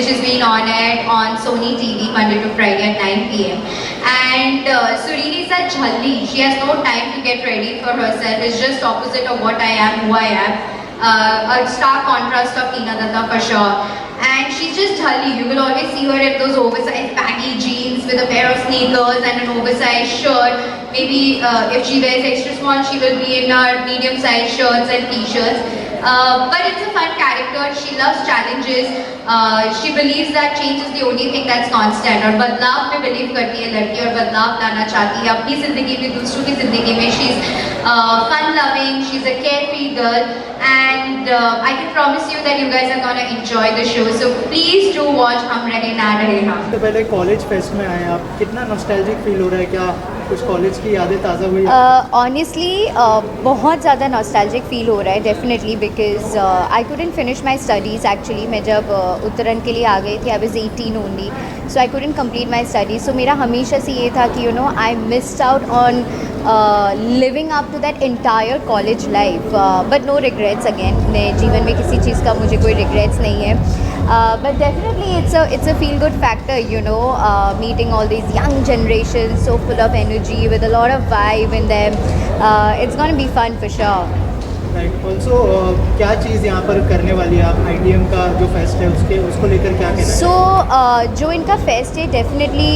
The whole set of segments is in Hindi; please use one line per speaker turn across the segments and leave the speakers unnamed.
which is being on air on Sony TV Monday to Friday at 9 p.m. And Surini is a jhalli. She has no time to get ready for herself. It's just opposite of what I am, who I am. A stark contrast of Tina Datta for sure. And she's just jhalli. You will always see her in those oversized baggy jeans with a pair of sneakers and an oversized shirt. Maybe if she wears extra small, she will be in her medium-sized shirts and t-shirts. But it's a fun character. She loves challenges. She believes that change is the only thing that's constant. और बदलाव में believe करती है लड़की और बदलाव लाना चाहती है अपनी ज़िंदगी में दूसरों की ज़िंदगी में. She's fun-loving. She's a carefree girl, and I can promise you that you guys are gonna enjoy the show. So please do watch हम रहे ना रहे हम.
तो पहले कॉलेज फेस्ट में आए आप, कितना नॉस्टैल्जिक फील हो रहा है? क्या कुछ कॉलेज की यादें ताज़ा हुई?
ऑनेस्टली बहुत ज़्यादा नॉस्टैल्जिक फील हो रहा है definitely, because I couldn't finish my studies. Actually मैं जब उत्तरायण के लिए आ गई थी I was 18 only, so I couldn't complete my studies. So मेरा हमेशा से ये था कि I missed out on living up to that entire college life, but no regrets. Again मैं जीवन में किसी चीज़ का मुझे कोई रिग्रेट्स नहीं है. But definitely it's a feel good factor, meeting all these young generations so full of energy with a lot of vibe in them. It's going to be fun for sure.
Right. Also क्या चीज़ यहाँ पर करने वाली है आप? ITM का जो फेस्ट है उसको लेकर क्या कहना है?
So जो इनका फेस्ट है definitely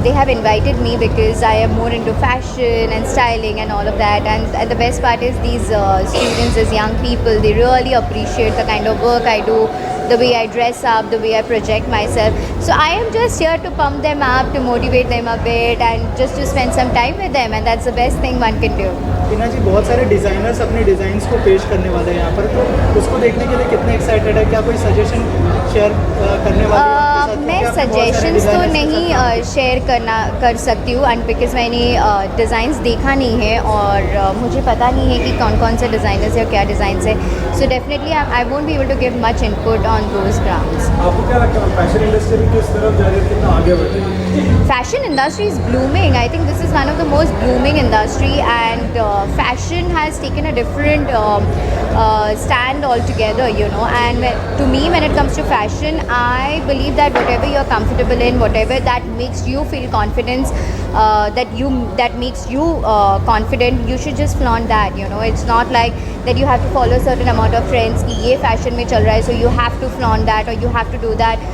they have invited me because I am more into fashion and styling and all of that, and the best part is these students, as young people, they really appreciate the kind of work I do, the way I dress up, the way I project myself. So I am just here to pump them up, to motivate them a bit, and just to spend some time with them, and that's the best thing one can do.
टीना जी, बहुत सारे डिज़ाइनर्स अपने डिज़ाइंस को पेश करने वाले हैं यहाँ पर, तो उसको देखने के लिए कितने एक्साइटेड है? क्या कोई सजेशन शेयर करने वाले हैं?
मैं सजेशंस तो नहीं शेयर कर सकती हूँ, एंड बिकॉज मैंने डिज़ाइंस देखा नहीं है और मुझे पता नहीं है कि कौन कौन से डिज़ाइनर्स है और क्या डिज़ाइंस है. So definitely I won't be able to give much input on those grounds.
आपको क्या लगता है फैशन इंडस्ट्री किस तरफ जा रही है, कितना आगे बढ़ रही है?
Fashion industry is blooming. I think this is one of the most blooming industry, and fashion has taken a different stand altogether, and to me, when it comes to fashion, I believe that whatever you're comfortable in, whatever that makes you feel confidence, that makes you confident, you should just flaunt that. It's not like that you have to follow a certain amount of trends कि ये fashion में चल रहा है, so you have to flaunt that or you have to do that.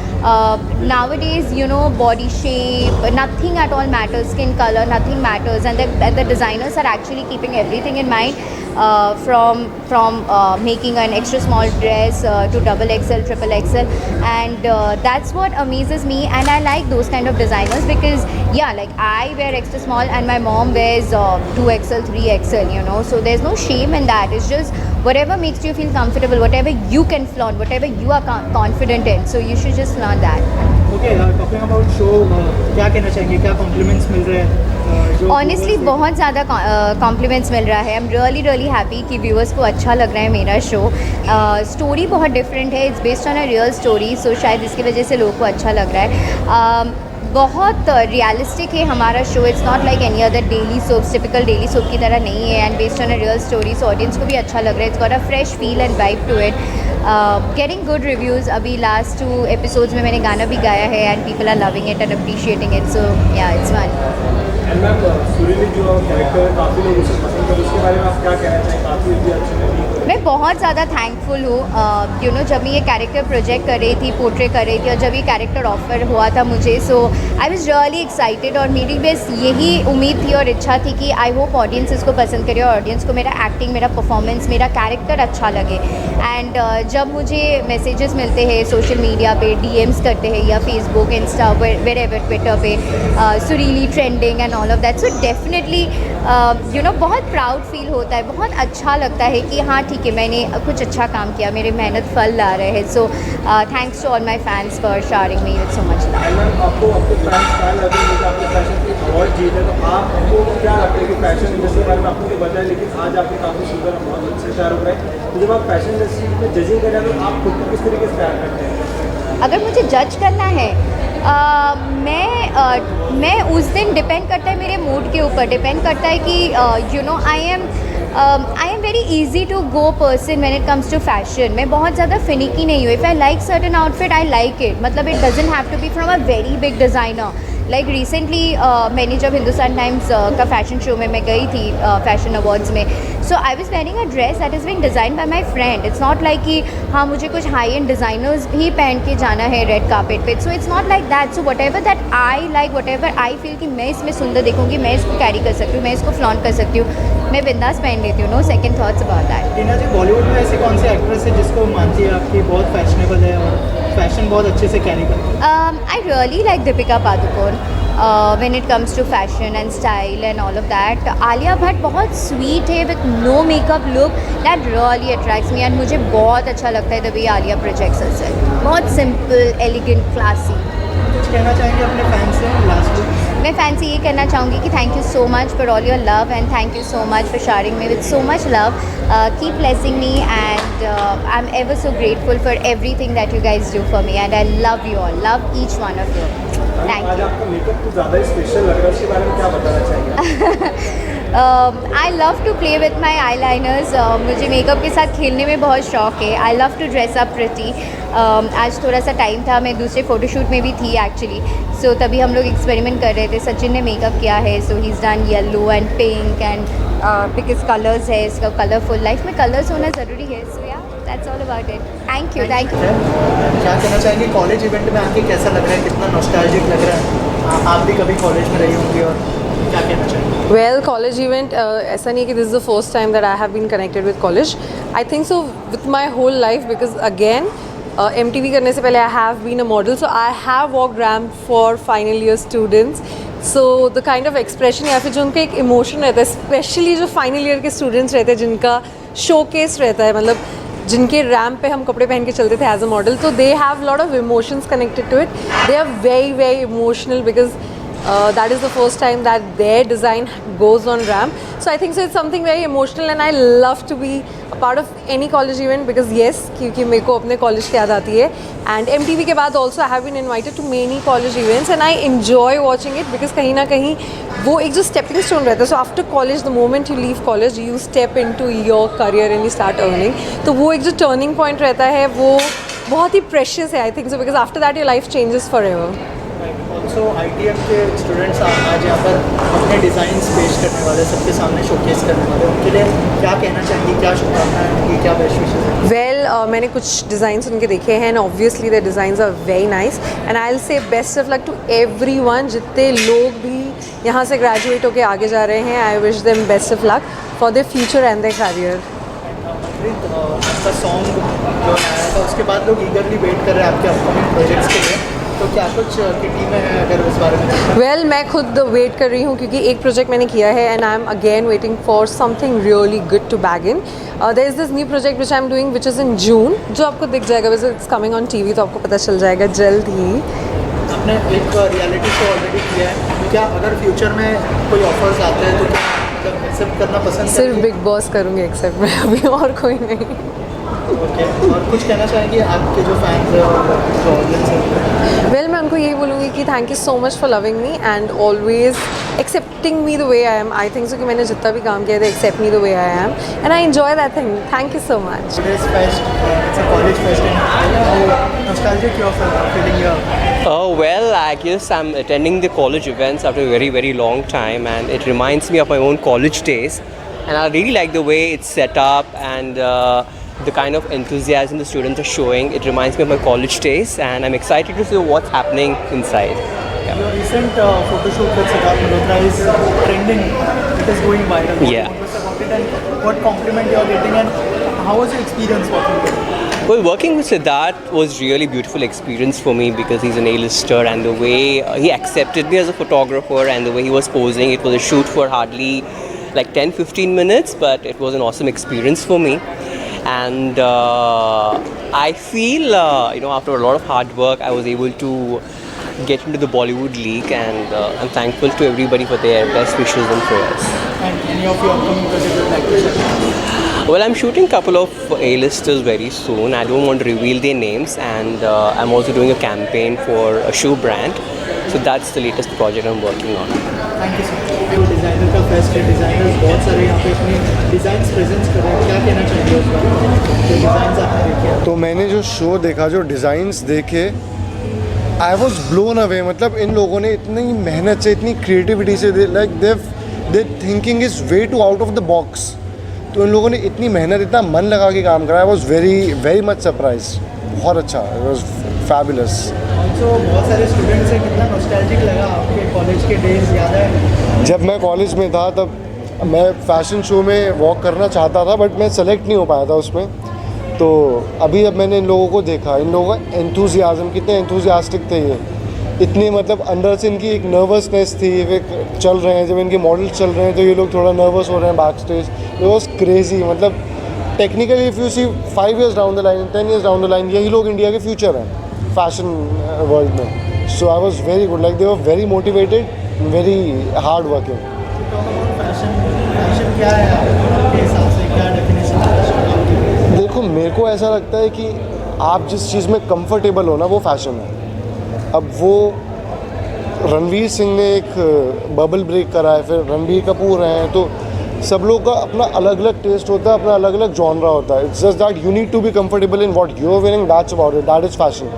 Nowadays, body shape, nothing at all matters. Skin color, nothing matters, and the designers are actually keeping everything in mind, from making an extra small dress to double XL, triple XL, and that's what amazes me. And I like those kind of designers because like I wear extra small and my mom wears 2XL, 3XL, so there's no shame in that. It's just whatever makes you feel comfortable, whatever you can flaunt, whatever you are confident in, so you should just flaunt that.
Okay, talking about show, क्या कहना चाहेंगे? क्या कॉम्प्लीमेंट्स मिल रहे हैं?
ऑनेस्टली बहुत ज़्यादा कॉम्प्लीमेंट्स मिल रहा है. आई एम रियली हैप्पी कि व्यूअर्स को अच्छा लग रहा है मेरा शो. स्टोरी बहुत डिफरेंट है, it's based on a real story, so शायद इसकी वजह से लोगों को अच्छा लग रहा है. बहुत रियलिस्टिक है हमारा show. It's not like any other daily soaps, typical daily soap की तरह नहीं है, and based on a real story, so audience को भी अच्छा लग रहा है. It's got a fresh feel and vibe to it. Getting good reviews. अभी लास्ट 2 एपिसोड्स में मैंने गाना भी गाया है, and people are loving it and appreciating it, so yeah it's fun.
And ma'am, सुरीली जो कैरेक्टर है काफ़ी लोग उसे पसंद करते हैं, उसके बारे में आप क्या कहना चाहें? काफ़ी भी अच्छी लगी.
मैं बहुत ज़्यादा थैंकफुल हूँ. जब मैं ये कैरेक्टर प्रोजेक्ट कर रही थी, पोर्ट्रे कर रही थी, और जब ये कैरेक्टर ऑफर हुआ था मुझे, सो आई वाज रियली एक्साइटेड, और मेरी बस यही उम्मीद थी और इच्छा थी कि आई होप ऑडियंस इसको पसंद करे और ऑडियंस को मेरा एक्टिंग, मेरा परफॉर्मेंस, मेरा कैरेक्टर अच्छा लगे. एंड जब मुझे मैसेजेस मिलते हैं सोशल मीडिया पे, DMs करते हैं या Facebook, Insta, wherever, Twitter पे, सुरीली trending and all of that, so definitely बहुत प्राउड फील होता है. बहुत अच्छा लगता है कि हाँ ठीक है, मैंने कुछ अच्छा काम किया, मेरे मेहनत फल ला रहे हैं. So thanks to all my fans for sharing me with so much love.
Ma'am, आपको आपके फैंस क्या लगता है कि आपने फैशन की अवार्ड जीते, तो आपको क्या लगता है कि फैशन इंडस्ट्री के बारे में आपको बताया, लेकिन आज आपके काफ़ी सुंदर, बहुत अच्छे तैयार हो गए, तो जब आप फैशन इंडस्ट्री में जजिंग करें तो आप खुद को किस तरीके से तैयार करते हैं?
अगर मुझे जज करना है, मैं उस दिन डिपेंड करता है मेरे मूड के ऊपर, डिपेंड करता है कि I am I am very easy to go person when it comes to fashion. मैं बहुत ज़्यादा फिनिकी नहीं हूँ. If I like certain outfit I like it. मतलब it doesn't have to be from a very big designer. Like recently मैंने जब हिंदुस्तान टाइम्स का फैशन शो में मैं गई थी फैशन अवार्ड्स में, so I was wearing a dress that is been designed bye my friend. It's not like कि हाँ मुझे कुछ हाई एंड डिज़ाइनर्स ही पहन के जाना है रेड कार्पेट पे. So it's not like that. So what ever that I like, what ever I feel कि मैं इसमें सुंदर देखूँगी, मैं इसको कैरी कर सकती हूँ, मैं इसको फ्लॉन्ट कर सकती हूँ, मैं बिंदास पहन लेती हूँ. No second thoughts about that.
Tina ji, Bollywood में ऐसी कौन सी एक्ट्रेस है जिसको मानती है आपकी बहुत फैशनेबल है और फैशन बहुत अच्छे से कैरी करती है?
I really like Deepika Padukone when it comes to fashion and style and all of that. Alia Bhatt बहुत sweet है with no makeup look that really attracts me and मुझे बहुत अच्छा लगता है the way Alia projects herself. बहुत simple, elegant, classy.
कुछ कहना चाहेंगे अपने फैंस से लास्टली?
मैं फैन से ये कहना चाहूँगी कि thank you so much for all your love and thank you so much for sharing me with so much love. Keep blessing me and I am ever so grateful for everything that you guys do for me and I love you all, love each one of you. Thank
आज
यू.
आपका मेकअप कुछ ज़्यादा ही स्पेशल लग रहा है, उसके बारे में क्या बताना चाहिए?
I love to play with my eyeliners. मुझे मेकअप के साथ खेलने में बहुत शौक है. I love to dress up pretty. आज थोड़ा सा टाइम था, मैं दूसरे फ़ोटोशूट में भी थी एक्चुअली, सो तभी हम लोग एक्सपेरिमेंट कर रहे थे. सचिन ने मेकअप किया है, so she is done yellow and pink and because colours है इसका, कलरफुल. लाइफ में कलर्स होना ज़रूरी है. सो या that's all about it. Thank you. Thank you.
क्या कहना चाहेंगे कॉलेज इवेंट में आके कैसा लग रहा है, कितना नॉस्टैल्जिक लग रहा है? आप भी कभी कॉलेज में रही होंगी और क्या कहना चाहेंगे?
Well, college event, ऐसा नहीं है कि this is the first time that I have been connected with college. I think so with my whole life because again, MTV करने से पहले I have been a model, so I have walked ramp for final year students. So the kind of expression या फिर जो उनका एक emotion रहता है, especially जो final year के students रहते हैं जिनका showcase रहता है, मतलब जिनके रैम्प पे हम कपड़े पहन के चलते थे एज अ मॉडल, तो they have lot of emotions connected to it. They are very very emotional because that is the first time that their design goes on ramp. So I think so it's something very emotional and I love to be a part of any college event because yes, क्योंकि मेरे को अपने college की याद आती है. And MTV के बाद also I have been invited to many college events and I enjoy watching it because कहीं ना कहीं वो एक जो stepping stone रहता है. So after college, the moment you leave college, you step into your career and you start earning. तो वो एक जो turning point रहता है वो बहुत ही precious है I think so because after that your life changes forever.
Also ITM के स्टूडेंट्स आज यहाँ पर अपने डिज़ाइंस पेश करने वाले, सबके सामने शोकेस करने वाले, उनके लिए क्या कहना चाहेंगे, क्या शुभकामनाएं उनकी, क्या बेस्ट विशेस हैं?
Well, मैंने कुछ डिज़ाइंस उनके देखे हैं and obviously their designs are very nice and I'll say best of luck to everyone. जितने लोग भी यहाँ से ग्रेजुएट होके आगे जा रहे हैं, I wish them best of luck for their future and their career.
आपका सॉन्ग जो आया था उसके बाद लोग ईगरली वेट कर रहे हैं आपके अपकमिंग प्रोजेक्ट्स के लिए, तो क्या कुछ की टीम है अगर उस बारे में?
Well, मैं खुद वेट कर रही हूँ क्योंकि एक प्रोजेक्ट मैंने किया है and I'm again waiting for something really good to bag in. There is this new project which I'm doing which is in June, जो आपको दिख जाएगा, it's coming on TV, तो आपको पता चल जाएगा जल्द ही.
आपने एक रियलिटी शो ऑलरेडी किया है, क्या अगर फ्यूचर में कोई ऑफर्स आते हैं तो क्या मतलब एक्सेप्ट करना पसंद
सिर्फ
करेंगे?
बिग बॉस करूँगी एक्सेप्ट मैं अभी, और कोई नहीं.
ओके, और कुछ कहना चाहेंगे आपके जो फैंस हैं और जो ऑडियंस है?
वेल, मैं उनको यही बोलूँगी कि thank you so much for loving me and always accepting me the way I am. I think so कि मैंने जितना भी काम किया था, accept me the way I am and I enjoy that thing. Thank you so much.
Today's fest, it's a college fest and how nostalgic you're feeling here?
Well, I guess I'm attending the college events after a very, very long time, and it reminds me of my own college days. And I really like the way it's set up and the kind of enthusiasm the students are showing. It reminds me of my college days, and I'm excited to see what's happening inside. Yeah.
Your recent photo shoot with Siddharth Malhotra is trending. It is going viral.
Yeah.
What was about it and what compliment you are getting and how was your experience working with him?
Well, working with Siddharth was really beautiful experience for me because he's an A-lister, and the way he accepted me as a photographer and the way he was posing, it was a shoot for hardly like 10-15 minutes, but it was an awesome experience for me. And I feel, after a lot of hard work, I was able to get into the Bollywood League, and I'm thankful to everybody for their best wishes and prayers.
And any of your upcoming projects you'd like to share?
Well, I'm shooting a couple of A-listers very soon. I don't want to reveal their names, and I'm also doing a campaign for a shoe brand. So that's the latest project I'm working on.
Thank you so much. Designer का फेस्ट है, डिज़ाइनर्स बहुत सारे यहाँ पे अपनी डिज़ाइंस प्रेजेंट कर रहे हैं, क्या कहना चाहेंगे उस बारे में? जो डिज़ाइंस आपने देखे?
तो मैंने जो शो देखा, जो डिज़ाइंस देखे, आई वॉज ब्लोन अवे। मतलब इन लोगों ने इतनी मेहनत से, इतनी क्रिएटिविटी से, like they thinking is way to out of the box. तो इन लोगों ने इतनी मेहनत, इतना मन लगा के काम करा। आई वॉज वेरी मच सरप्राइज। बहुत अच्छा, इट वॉज फैबुलस।
ऑल्सो बहुत सारे स्टूडेंट्स हैं, कितना नॉस्टैल्जिक लगा आपके कॉलेज के डेज याद है?
जब मैं कॉलेज में था तब मैं फ़ैशन शो में वॉक करना चाहता था, बट मैं सेलेक्ट नहीं हो पाया था उसमें। तो अभी जब मैंने इन लोगों को देखा, इन लोगों का एंथुजियाज़म, कितने एंथुजियास्टिक थे ये, इतने मतलब अंदर से इनकी एक नर्वसनेस थी। वे चल रहे हैं, जब इनके मॉडल चल रहे हैं तो ये लोग थोड़ा नर्वस हो रहे हैं backstage. It was crazy. मतलब technically if you see 5 years down the line, 10 years down the line, यही लोग इंडिया के फ्यूचर हैं फैशन वर्ल्ड में। So I was very good, like they were very motivated, very hard working.
Fashion क्या है आपके हिसाब से, क्या डेफिनेशन है?
देखो, मेरे को ऐसा लगता है कि आप जिस चीज़ में कंफर्टेबल हो ना, वो फैशन है। अब वो रणवीर सिंह ने एक बबल ब्रेक करा है, फिर रणबीर कपूर हैं, तो सब लोग का अपना अलग अलग टेस्ट होता है, अपना अलग अलग जॉनरा होता है। It's just that you need to be comfortable in what you are wearing, that's about it, that is fashion.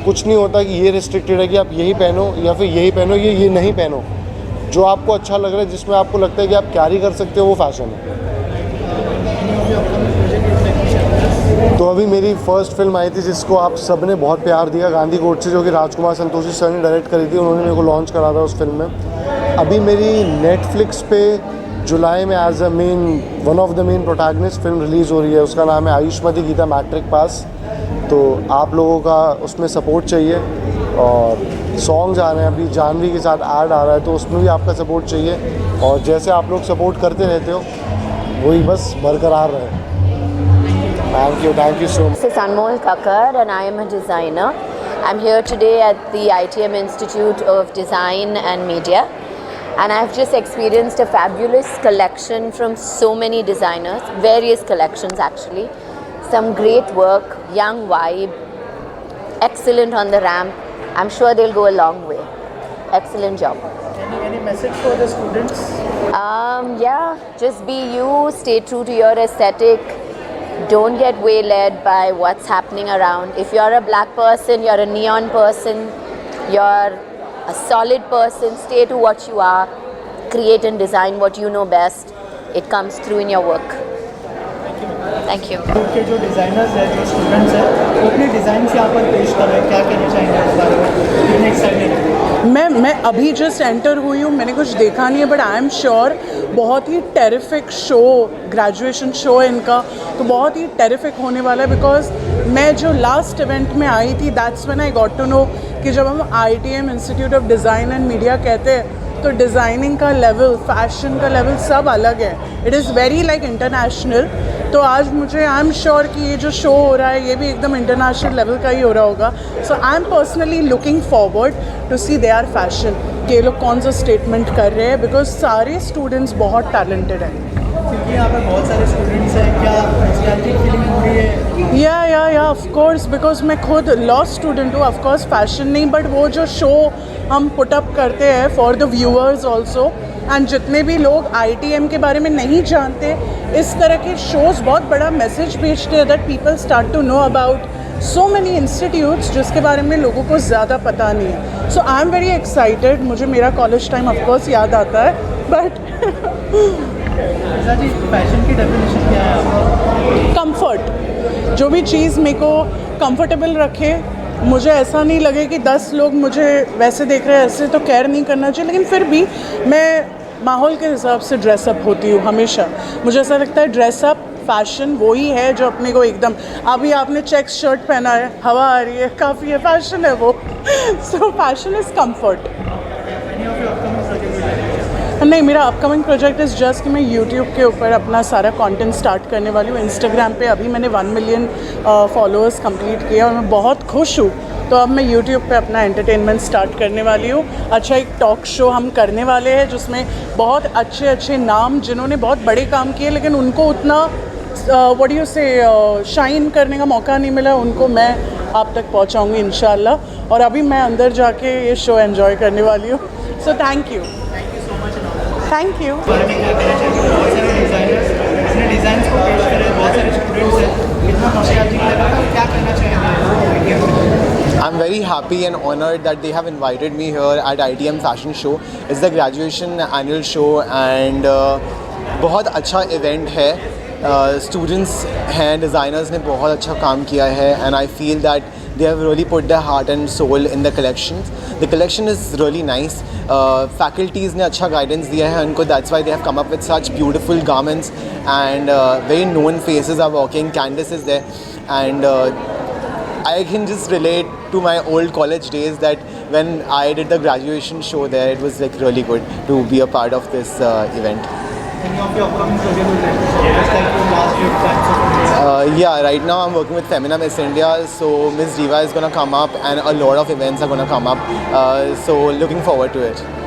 कुछ नहीं होता कि ये रिस्ट्रिक्टेड है कि आप यही पहनो या फिर यही पहनो, ये नहीं पहनो। जो आपको अच्छा लग रहा है, जिसमें आपको लगता है कि आप कैरी कर सकते हो, वो फैशन है। तो अभी मेरी फर्स्ट फिल्म आई थी जिसको आप सब ने बहुत प्यार दिया, गांधी कोर्ट से, जो कि राजकुमार संतोषी सर ने डायरेक्ट करी थी। उन्होंने मेरे को लॉन्च करा था उस फिल्म में। अभी मेरी नेटफ्लिक्स पे जुलाई में as a one of the main protagonist film release हो रही है। उसका नाम है आयुष्मती गीता मैट्रिक पास। तो आप लोगों का उसमें सपोर्ट चाहिए, और सॉन्ग्स आ रहे हैं, अभी जानवी के साथ ऐड आ रहा है, तो उसमें भी आपका सपोर्ट चाहिए। और जैसे आप लोग सपोर्ट करते रहते हो, वही बस बरकरार रहे। Thank you so much.
This is Anmol Kakkar and I am a designer. I'm here today at the ITM Institute of Design and Media, and I've just experienced a fabulous collection from so many designers, various collections actually. Some great work, young vibe, excellent on the ramp. I'm sure they'll go a long way. Excellent job.
Any message for the students?
Yeah, just be you, stay true to your aesthetic. Don't get waylaid by what's happening around. If you're a black person, you're a neon person, you're a solid person, stay to what you are. Create and design what you know best. It comes through in your work. Thank you.
के जो डिज़ाइनर्स हैं, जो स्टूडेंट्स हैं, वो अपने डिज़ाइंस यहाँ पर पेश कर रहे हैं, क्या कहना चाहेंगे इस बारे में? कितने एक्साइटेड हैं?
मैं अभी जस्ट एंटर हुई हूँ, मैंने कुछ देखा नहीं है, बट आई एम श्योर बहुत ही टेरिफिक शो, ग्रेजुएशन शो है इनका, तो बहुत ही टेरिफिक होने वाला है। बिकॉज मैं जो लास्ट इवेंट में आई थी, that's when I got to know कि जब हम ITM institute of design and media कहते हैं, तो डिज़ाइनिंग का लेवल, फैशन का लेवल सब अलग है। It is very like international. तो आज मुझे आई एम श्योर कि ये जो शो हो रहा है, ये भी एकदम इंटरनेशनल लेवल का ही हो रहा होगा। So I am personally looking forward to see their fashion, कि ये लोग कौन सा स्टेटमेंट कर रहे हैं, बिकॉज सारे स्टूडेंट्स बहुत टैलेंटेड हैं।
क्योंकि यहाँ पर बहुत सारे स्टूडेंट्स हैं, क्या नॉस्टैल्जिक फीलिंग हो रही है?
या ऑफ कोर्स, बिकॉज मैं खुद लॉ स्टूडेंट हूँ। ऑफ कोर्स फैशन नहीं, बट वो जो शो हम पुट अप करते हैं for the viewers also, and जितने भी लोग ITM के बारे में नहीं जानते, इस तरह के शोज़ बहुत बड़ा मैसेज भेजते हैं, that people start to know about so many institutes जिसके बारे में लोगों को ज़्यादा पता नहीं है। So I am very excited. मुझे मेरा कॉलेज टाइम ऑफकोर्स याद आता है, बट
जी, फैशन की डेफिनेशन क्या है आपका?
कंफर्ट। जो भी चीज़ मेरे को कंफर्टेबल रखे, मुझे ऐसा नहीं लगे कि 10 लोग मुझे वैसे देख रहे हैं, ऐसे तो केयर नहीं करना चाहिए, लेकिन फिर भी मैं माहौल के हिसाब से ड्रेसअप होती हूँ हमेशा। मुझे ऐसा लगता है ड्रेसअप फैशन वही है जो अपने को एकदम, अभी आपने चेक्स शर्ट पहना है, हवा आ रही है, काफ़ी है, फैशन है वो। सो फैशन इज़ कम्फर्ट। नहीं, मेरा अपकमिंग प्रोजेक्ट इज़ जस्ट कि मैं यूट्यूब के ऊपर अपना सारा कंटेंट स्टार्ट करने वाली हूँ। इंस्टाग्राम पे अभी मैंने 1 मिलियन फॉलोअर्स कंप्लीट किया और मैं बहुत खुश हूँ। तो अब मैं यूट्यूब पे अपना एंटरटेनमेंट स्टार्ट करने वाली हूँ। अच्छा, एक टॉक शो हम करने वाले हैं जिसमें बहुत अच्छे अच्छे नाम, जिन्होंने बहुत बड़े काम किए लेकिन उनको उतना व्हाट डू यू से शाइन करने का मौका नहीं मिला, उनको मैं आप तक पहुँचाऊँगी इंशाल्लाह। और अभी मैं अंदर जाके ये शो एन्जॉय करने वाली हूँ। So thank you. Thank you.
बारे में क्या कहना चाहिए? बहुत सारे डिज़ाइनर्स अपने डिज़ाइंस को पेश कर रहे हैं, बहुत सारे स्टूडेंट्स हैं, कितना नॉस्टैल्जिक लग रहा है, क्या कहना चाहेंगे?
I'm very happy and honored that they have invited me here at ITM Fashion Show. It's the graduation annual show and बहुत अच्छा इवेंट है. Students हैं, designers ने बहुत अच्छा काम किया है and I feel that they have really put their heart and soul in the collections. The collection is really nice. Faculties ने अच्छा guidance दिया है उनको. That's why they have come up with such beautiful garments and very known faces are working. Candice is there and I can just relate to my old college days that when I did the graduation show there, it was like really good to be a part of this event.
Any of your upcoming projects will just like your last year plans?
Yeah, right now I'm working with Femina Miss India, so Miss Diva is gonna come up and a lot of events are gonna come up. So looking forward to it.